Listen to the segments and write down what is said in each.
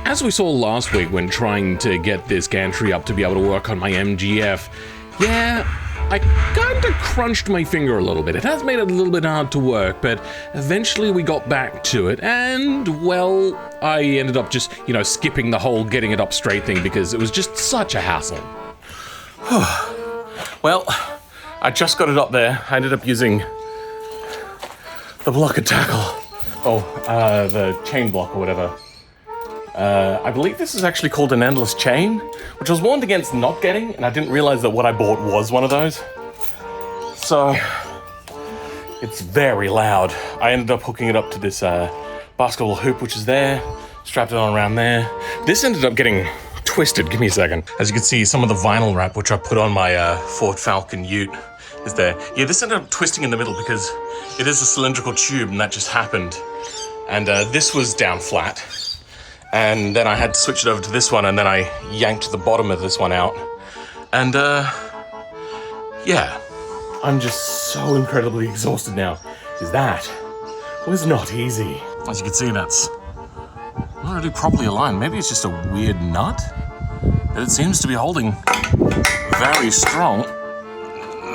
As we saw last week when trying to get this gantry up to be able to work on my MGF, yeah, I kinda crunched my finger a little bit. It has made it a little bit hard to work, but eventually we got back to it, and, well, I ended up just, skipping the whole getting it up straight thing because it was just such a hassle. Well, I just got it up there. I ended up using the block and tackle. The chain block or whatever. I believe this is actually called an endless chain, which I was warned against not getting, and I didn't realize that what I bought was one of those. So, it's very loud. I ended up hooking it up to this basketball hoop, which is there, strapped it on around there. This ended up getting twisted. Give me a second. As you can see, some of the vinyl wrap, which I put on my Ford Falcon Ute, is there. Yeah, this ended up twisting in the middle because it is a cylindrical tube, and that just happened. And this was down flat. And then I had to switch it over to this one, and then I yanked the bottom of this one out. And, yeah. I'm just so incredibly exhausted now, because that was not easy. As you can see, that's not really properly aligned. Maybe it's just a weird nut, but it seems to be holding very strong.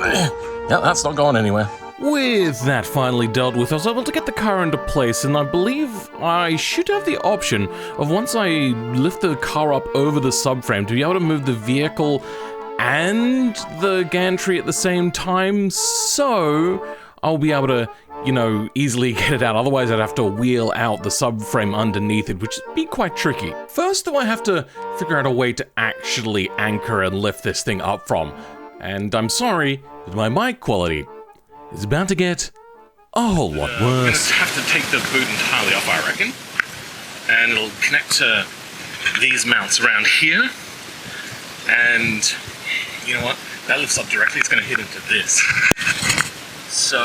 Yeah, that's not going anywhere. With that finally dealt with, I was able to get the car into place, and I believe I should have the option of, once I lift the car up over the subframe, to be able to move the vehicle and the gantry at the same time, so I'll be able to, easily get it out. Otherwise, I'd have to wheel out the subframe underneath it, which would be quite tricky. First, though, I have to figure out a way to actually anchor and lift this thing up from. And I'm sorry, but my mic quality is about to get a whole lot worse. I'm gonna have to take the boot entirely off, I reckon. And it'll connect to these mounts around here. And you know what? That lifts up directly, it's gonna hit into this. So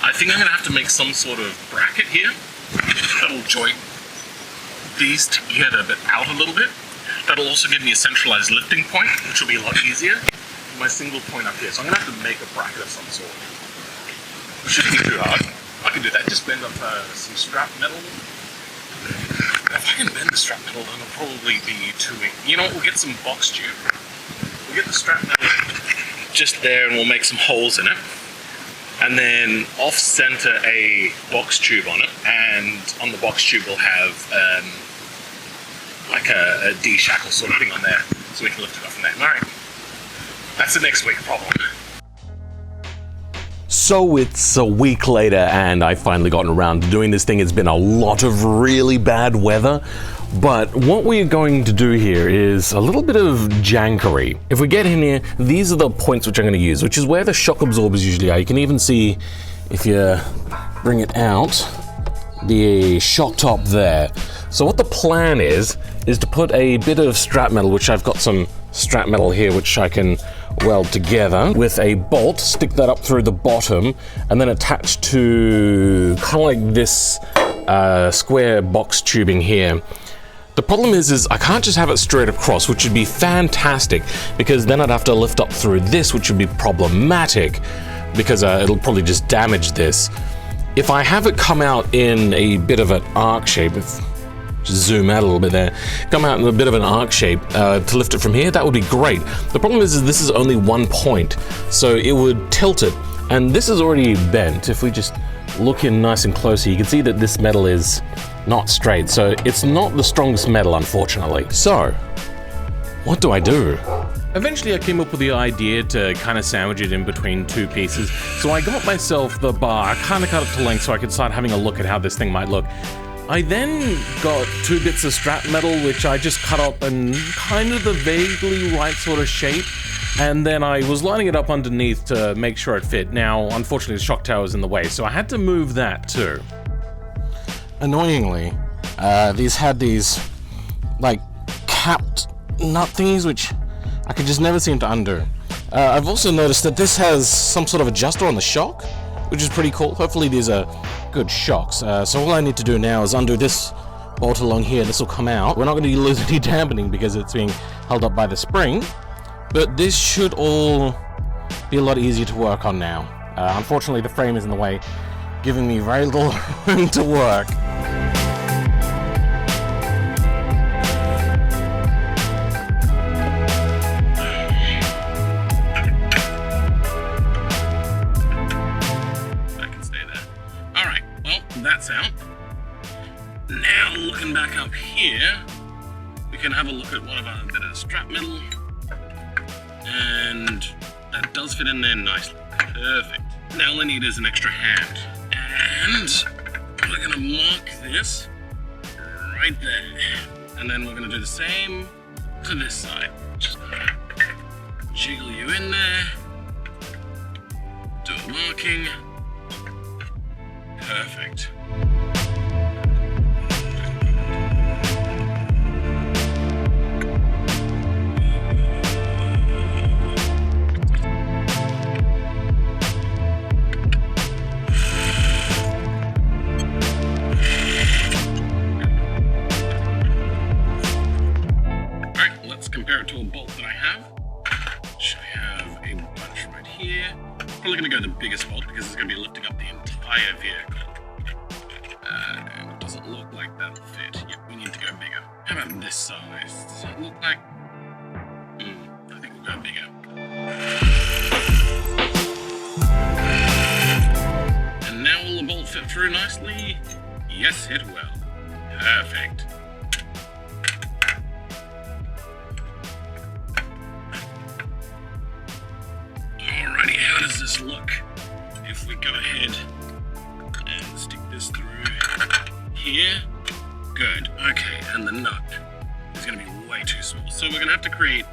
I think I'm gonna have to make some sort of bracket here that'll join these together but out a little bit. That'll also give me a centralized lifting point, which will be a lot easier. My single point up here. So I'm gonna have to make a bracket of some sort. It shouldn't be too hard. I can do that. Just bend up some strap metal. If I can bend the strap metal, then it'll probably be too weak. You know what? We'll get some box tube. We'll get the strap metal just there, and we'll make some holes in it. And then off-center a box tube on it, and on the box tube we'll have like a D-shackle sort of thing on there, so we can lift it up from there. All right. That's the next week problem. So it's a week later, and I've finally gotten around to doing this thing. It's been a lot of really bad weather, but what we're going to do here is a little bit of jankery. If we get in here, these are the points which I'm going to use, which is where the shock absorbers usually are. You can even see, if you bring it out, the shock top there. So what the plan is to put a bit of strap metal, which I've got some strap metal here, which I can weld together with a bolt, stick that up through the bottom, and then attach to kind of like this square box tubing here. The problem is I can't just have it straight across, which would be fantastic, because then I'd have to lift up through this, which would be problematic, because it'll probably just damage this. If I have it come out in a bit of an arc shape, just zoom out a little bit there, come out in a bit of an arc shape to lift it from here, that would be great. The problem is this is only one point, so it would tilt it, and this is already bent. If we just look in nice and close here, you can see that this metal is not straight, so it's not the strongest metal, unfortunately. So, what do I do? Eventually I came up with the idea to kind of sandwich it in between two pieces, so I got myself the bar, I kind of cut it to length so I could start having a look at how this thing might look. I then got two bits of strap metal, which I just cut up in kind of the vaguely right sort of shape, and then I was lining it up underneath to make sure it fit. Now, unfortunately, the shock tower is in the way, so I had to move that too. Annoyingly, these had these, like, capped nut thingies, which I could just never seem to undo. I've also noticed that this has some sort of adjuster on the shock, which is pretty cool. Hopefully these are good shocks. So all I need to do now is undo this bolt along here. This will come out. We're not going to lose any dampening because it's being held up by the spring, but this should all be a lot easier to work on now. Unfortunately, the frame is in the way, giving me very little room to work. Well, that's out. Now, looking back up here, we can have a look at one of our bit of strap metal. And that does fit in there nicely. Perfect. Now all I need is an extra hand. And we're gonna mark this right there. And then we're gonna do the same to this side. Just gonna jiggle you in there. Do a marking. Perfect. Compare it to a bolt that I have, which I have a bunch right here. Probably going to go the biggest bolt because it's going to be lifting up the entire vehicle. And it doesn't look like that'll fit. Yep, we need to go bigger. How about this size? Does that look like... I think we'll go bigger. And now will the bolt fit through nicely? Yes, it will. Perfect. Alrighty, how does this look if we go ahead and stick this through here? Good, okay, and the nut is going to be way too small. So we're going to have to create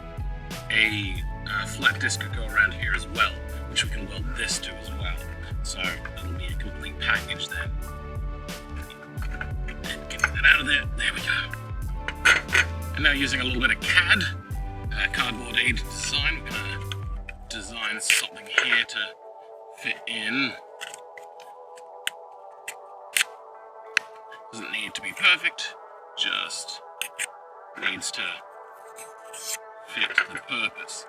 a flat disc that go around here as well, which we can weld this to as well. So that'll be a complete package then. And get that out of there, there we go. And now using a little bit of CAD, cardboard aided design, we're going to design something here to fit in. Doesn't need to be perfect, just needs to fit the purpose.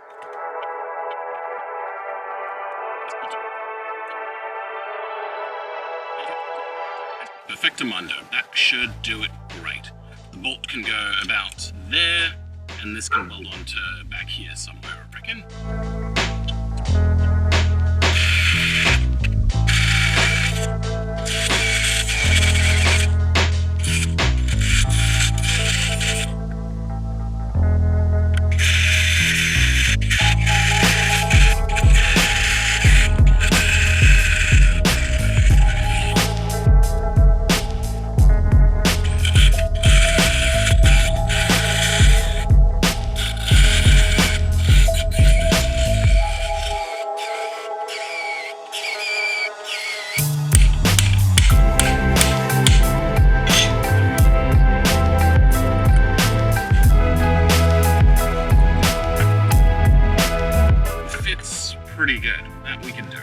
Perfectamundo, that should do it great. The bolt can go about there, and this can weld onto back here somewhere, I reckon. Pretty good, that we can do.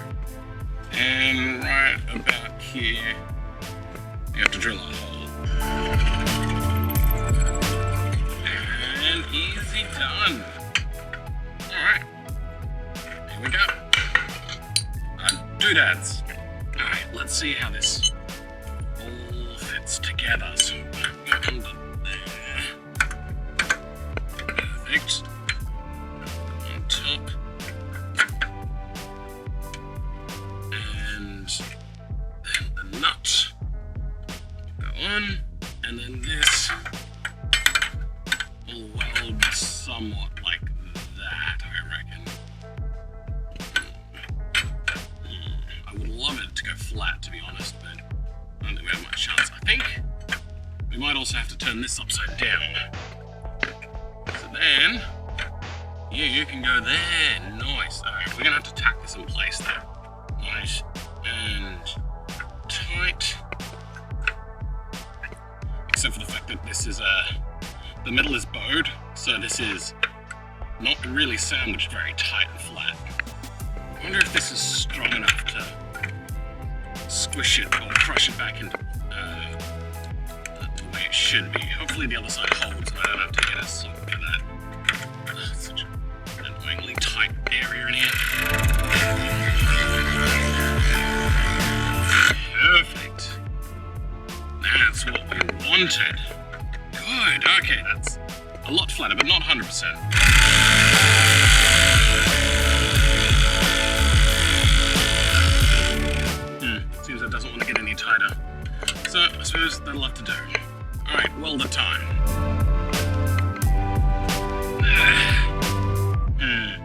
And right about here, you have to drill a hole. And easy done. Alright, here we go. Doodads. Alright, let's see how this all fits together. So go under there. Perfect. On top. Nut go on, and then this will weld somewhat like that, I reckon. I would love it to go flat, to be honest, but I don't think we have much chance. I think we might also have to turn this upside down. So then, yeah, you can go there. Nice. Alright, we're gonna have to tack this in place though. Nice and tight, except for the fact that this is the middle is bowed, so this is not really sandwiched very tight and flat. I wonder if this is strong enough to squish it or crush it back into the way it should be. Hopefully the other side holds and I don't have to hit a socket for that. Such an annoyingly tight area in here. Perfect. That's what we wanted. Good, okay, that's a lot flatter, but not 100%. Seems it doesn't want to get any tighter. So I suppose that'll have to do. Alright, welder time.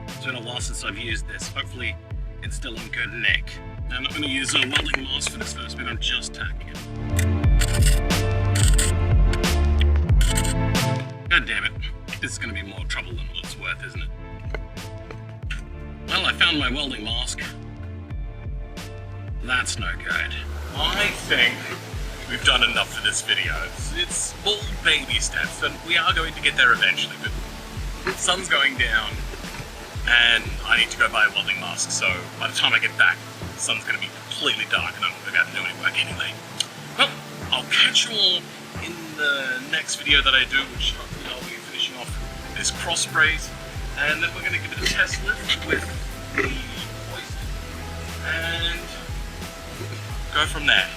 It's been a while since I've used this. Hopefully it's still on good nick. Now, I'm not going to use a welding mask for this first bit, I'm just tacking it. God damn it. This is going to be more trouble than what it's worth, isn't it? Well, I found my welding mask. That's no good. I think we've done enough for this video. It's small baby steps, and we are going to get there eventually, but the sun's going down, and I need to go buy a welding mask, so by the time I get back, the sun's going to be completely dark, and I won't be able to do any work anyway. Well, I'll catch you all in the next video that I do, which hopefully I'll be finishing off this cross brace, and then we're going to give it a test lift with the hoist, and go from there.